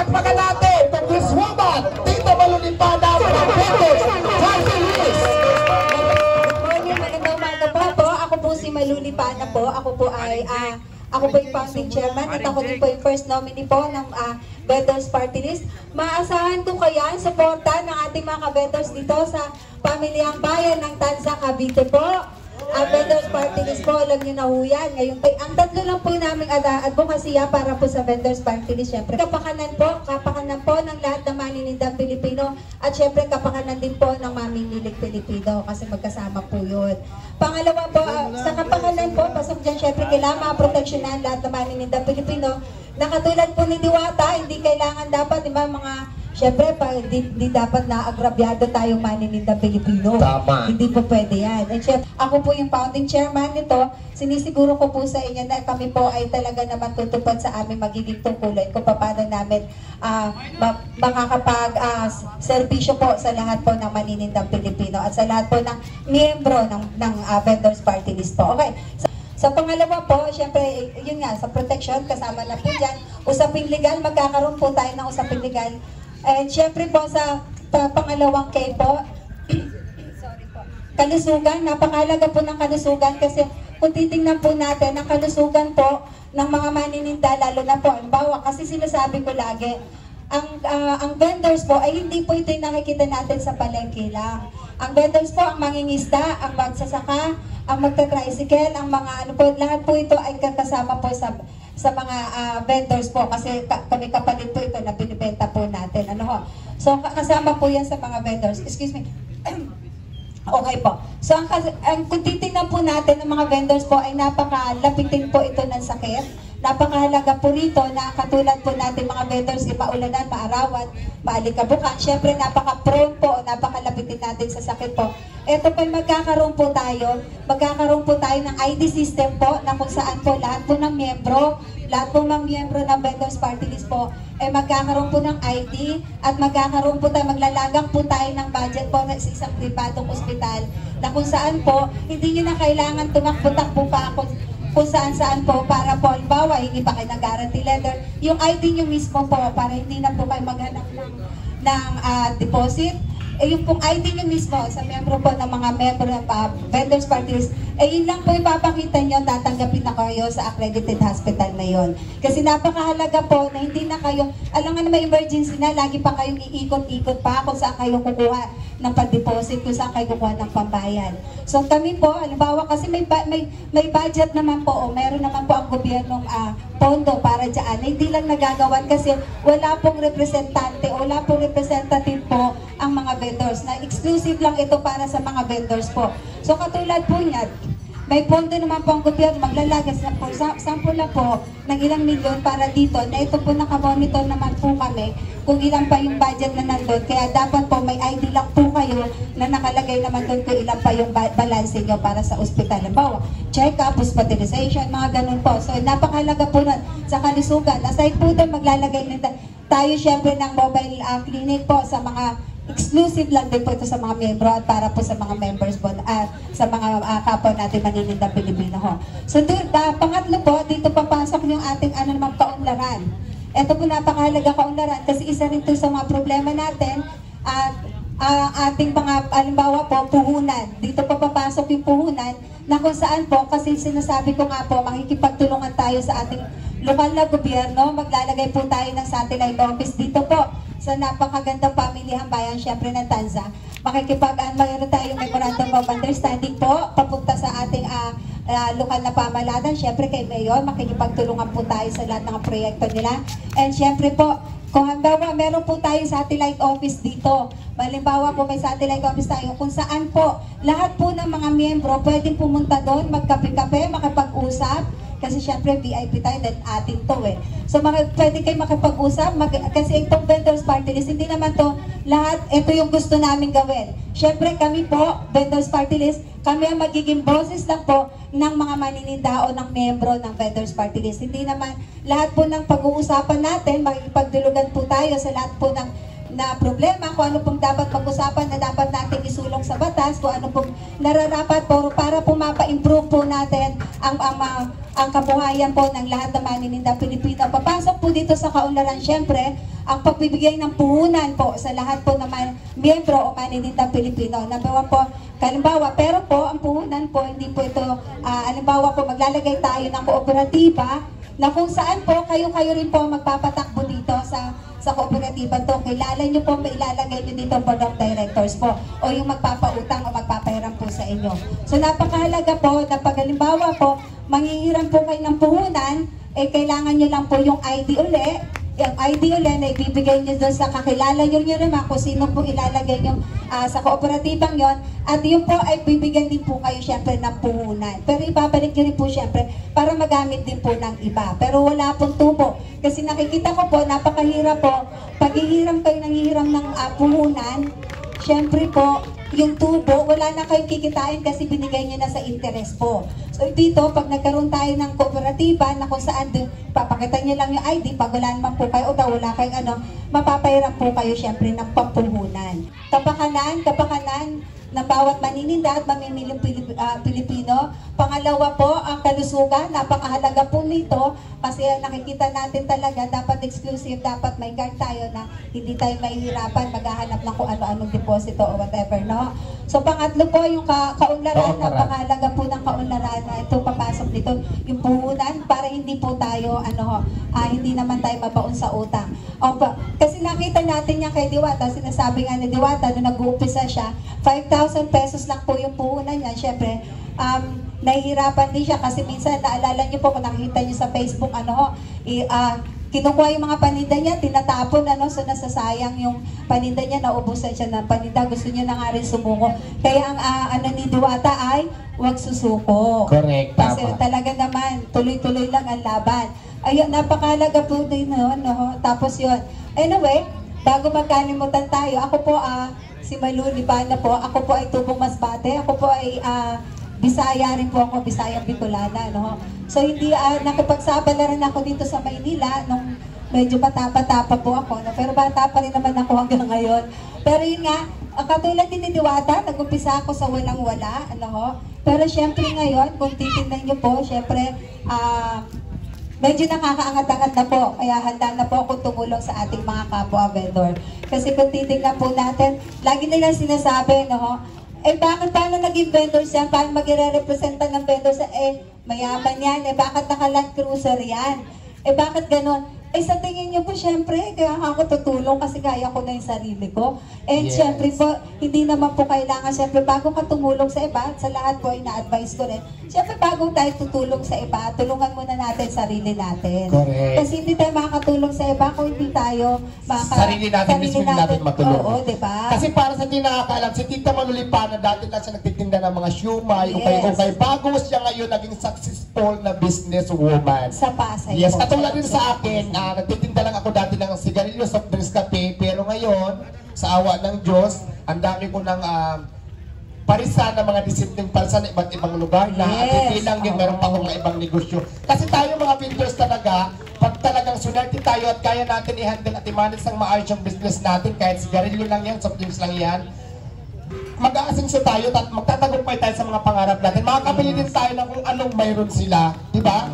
Palakpakan natin itong Miss Woman, Tita Malulipada from Vendors Party List. Magandang umaga po. Ako po si Malulipana po. Ako po yung founding chairman at ako din po yung first nominee po ng Vendors Party List. Maasahan ko kaya ang suporta ng ating mga vendors dito sa Pamilyang Bayan ng Tanza, Cavite po. Ang Vendors Party List po, alam nyo na ho yan. Ngayon, ang tatlo lang po namin advokasya para po sa Vendors Party List. Siyempre, kapakanan po ng lahat ng maninindang Pilipino at siyempre kapakanan din po ng mamimilig Pilipino kasi magkasama po yun. Pangalawa po, sa kapakanan po, pasok dyan siyempre kailangan maproteksyonan lahat ng maninindang Pilipino na katulad po ni Diwata, hindi kailangan dapat, di ba, siyempre, hindi dapat na agrabyado tayong maninindang Pilipino. Tama. Hindi po pwede yan. And syempre, ako po yung founding chairman nito, sinisiguro ko po sa inyo na kami po ay talaga naman tutupad sa aming magiging tungkulin kung paano namin makakapag-serbisyo po sa lahat po ng maninindang Pilipino at sa lahat po ng miyembro ng Vendors Party List po. Okay. Sa pangalawa po, syempre, yun nga, sa protection, kasama na po dyan. Usaping legal, magkakaroon po tayo ng usaping legal. And syempre po sa pangalawang K po, sorry po, kalusugan, napakahalaga po ng kalusugan kasi kung titingnan po natin, ang kalusugan po ng mga manininda, lalo na po, halimbawa, kasi sinasabi ko lagi, ang vendors po ay hindi po ito yung nakikita natin sa palengke lang. Ang vendors po, ang mangingisda, ang magsasaka, ang magta-tricycle, ang mga ano po, lahat po ito ay kasama po sa mga vendors po kasi kami kapalit po ito na binibenta po natin. Ano ho? So kasama po yan sa mga vendors. Excuse me. Okay po. So kung titingnan po natin ng mga vendors po ay napakalapitin po ito ng sakit. Napakahalaga po rito na katulad po natin mga vendors, maulanan, maarawan, maalikabukan. Siyempre napaka-prone po, napakalapitin natin sa sakit po. Ito po magkakaroon po tayo ng ID system po na kung saan po lahat po ng miyembro, lahat po ng miyembro ng Vendors Party List po, magkakaroon po ng ID at magkakaroon po tayo, maglalagang po tayo ng budget po sa isang pribadong ospital na kung saan po, hindi nyo na kailangan tumakbo-takbo pa kung saan-saan po para po, halimbawa, hindi pa kayo ng guarantee letter, yung ID nyo mismo po para hindi na po kayo maghanap ng deposit. Yung pong ID nyo mismo sa membro po ng mga membro ng Vendors Party List, yun lang po ipapakita nyo, tatanggapin na kayo sa accredited hospital na yon. Kasi napakahalaga po na hindi na kayo, alam nga na may emergency na, lagi pa kayong iikot-ikot pa kung saan kayo kukuha ng pag-deposit, kung saan kayo kukuha ng pambayan. So kami po, halimbawa kasi may budget naman po, o meron naman po ang gobyernong pondo para dyan, hindi lang nagagawan kasi wala pong representante, wala pong representative po ang mga vendors, na exclusive lang ito para sa mga vendors po. So katulad po niyan, may pondo naman po ang gobyerno, maglalagas na po, sample na po ng ilang milyon para dito, na ito po nakamonitor naman po kami kung ilan pa yung budget na nandun. Kaya dapat po may ID lang po kayo na nakalagay naman doon kung ilan pa yung balance nyo para sa ospital. Halimbawa, check-up, hospitalization, mga ganun po. So napakahalaga po na sa kalusugan. Aside po doon, maglalagay na tayo syempre ng mobile clinic po sa mga exclusive lang din po ito sa mga miyembro at para po sa mga members po at sa mga kapwa natin maninindang Pilipino ho. So pangatlo po, dito papasok yung ating kaunlaran. Ito po napakahalaga kaunlaran kasi isa rin ito sa mga problema natin at ating mga, halimbawa po, puhunan. Dito po papasok yung puhunan na kung saan po, kasi sinasabi ko nga po, makikipagtulungan tayo sa ating lokal na gobyerno, maglalagay po tayo ng satellite office dito po sa napakagandang Pamilyang Bayan, syempre ng Tanza. Mayroon tayong memorandum of understanding po, papunta sa ating lokal na pamahalaan. Syempre kay Mayor, makikipagtulungan po tayo sa lahat ng proyekto nila. And syempre po, kung halimbawa meron po tayong satellite office dito, halimbawa po may satellite office tayo kung saan po lahat po ng mga miyembro pwedeng pumunta doon, magkape-kape, makipag-usap. Kasi syempre VIP tayo, then atin to eh. So pwede kayo makipag-usap, kasi itong Vendors Party List, hindi naman to lahat, ito yung gusto namin gawin. Syempre kami po, Vendors Party List, kami ang magiging boses lang po ng mga manininda o ng miyembro ng Vendors Party List. Hindi naman lahat po ng pag-uusapan natin, makikipagdulugan po tayo sa lahat po ng problema, kung ano pong dapat pag-usapan na dapat natin isulong sa batas, kung ano pong nararapat po para po mapa-improve po natin ang kabuhayan po ng lahat ng maninindang Pilipino. Papasok po dito sa kaunlaran, syempre, ang pagbibigay ng puhunan po sa lahat po ng miyembro o maninindang Pilipino. Number one po, halimbawa, pero po ang puhunan po, hindi po ito, halimbawa po, maglalagay tayo ng kooperatiba na kung saan po kayo rin po magpapatakbo dito sa kooperatiba to. Kilala nyo po, mailalagay nyo dito board of directors po o yung magpapautang o magpapahiram po sa inyo. So napakahalaga po na pag halimbawa po, manghihiram po kayo ng puhunan, kailangan nyo lang po yung ID uli. Yung ID uli na ibibigay nyo doon sa kakilala nyo naman kung sino po ilalagay nyo sa kooperatibang yon. At yun po ay bibigyan din po kayo syempre ng puhunan. Pero ibabalik nyo rin po syempre para magamit din po ng iba. Pero wala pong tubo. Kasi nakikita ko po, napakahirap po. Pag hihiram kayo ng puhunan, syempre po, yung tubo, wala na kayong kikitain kasi binigay nyo na sa interest po. So dito, pag nagkaroon tayo ng kooperatiba na kung saan papakita nyo lang yung ID, pag wala naman po kayo o wala kayong mapapahiram po kayo syempre ng pampuhunan. Kapakanan na bawat manininda at mamimiling Pilipino. Pangalawa po, ang kalusugan, napakahalaga po nito kasi nakikita natin talaga, dapat exclusive, dapat may card tayo na hindi tayo mahihirapan maghahanap ng kung ano-anong deposito o whatever, no? So pangatlo po, yung kaunlaran, napakahalaga po ng kaunlaran na ito papasok dito, yung puhunan para hindi po tayo, hindi naman tayo mabaon sa utang. Kasi nakita natin niya kay Diwata, sinasabi nga ni Diwata, nung nag-uumpisa siya, 5,000 pesos lang po yung puhunan niya. Siyempre, nahihirapan din siya kasi minsan, naalala niyo po kung nakikita niyo sa Facebook, kinukuha yung mga paninda niya, tinatapon, so nasasayang yung paninda niya, naubusan siya ng paninda, gusto niya na nga rin sumuko. Kaya ang ni Diwata ay, huwag susuko. Correct, tama. Kasi talaga naman, tuloy-tuloy lang ang laban. Ayun, napakahalaga po din noon, Tapos yun, anyway, bago magkalimutan tayo, ako po, si Malu Libana po, ako po ay tubong Masbate, ako po ay Bisaya rin po ako, Bisayang Bicolana, So hindi, nakipagsabal na rin ako dito sa Maynila nung medyo bata-bata pa po ako, pero bata pa rin naman ako hanggang ngayon. Pero yun nga, katulad din ni Diwata, nag-umpisa ako sa walang-wala, Pero syempre ngayon, kung titignan nyo po, syempre, medyo nakakaangat-angat na po, kaya handa na po akong tumulong sa ating mga kapwa vendor. Kasi kung titignan po natin, lagi nila sinasabi, bakit paano naging vendors yan? Paano magre-representa ng vendors? Mayaman yan. Bakit naka-Land Cruiser yan? Bakit ganon? Sa tingin nyo po, syempre, kaya ako tutulong kasi kaya ko na yung sarili ko. And Yes. syempre po, hindi naman po kailangan, syempre, bago ka tumulong sa iba, sa lahat po, ina-advise ko rin, syempre, bago tayo tutulong sa iba, tulungan muna natin sarili natin. Correct. Kasi hindi tayo makakatulong sa iba kung hindi tayo sarili natin mismo natin matulungan. Oo, diba? Kasi para sa hindi nakakaalam, si Tita Manulipana, dati lang siya nagtitinda ng mga siumay, ukay-ukay. Bago siya ngayon naging successful na businesswoman. Sa Pasay Yes, po. katulad din sa akin, nagtitinda lang ako dati ng sigarilyo, soft drinks, kape, pero ngayon, sa awa ng Diyos, ang dami ko ng parisan ng mga disipling parisan na iba't ibang lugar na at hindi lang yun, meron pa akong mga ibang negosyo. Kasi tayo mga vendors talaga, pag talagang sunerte tayo at kaya natin i-handle at i-manage ng maayos yung business natin, kahit sigarilyo lang yan, soft drinks lang yan, mag-aasenso tayo at magtatagumpay tayo sa mga pangarap natin. Makakabili din tayo ng kung anong mayroon sila, di ba?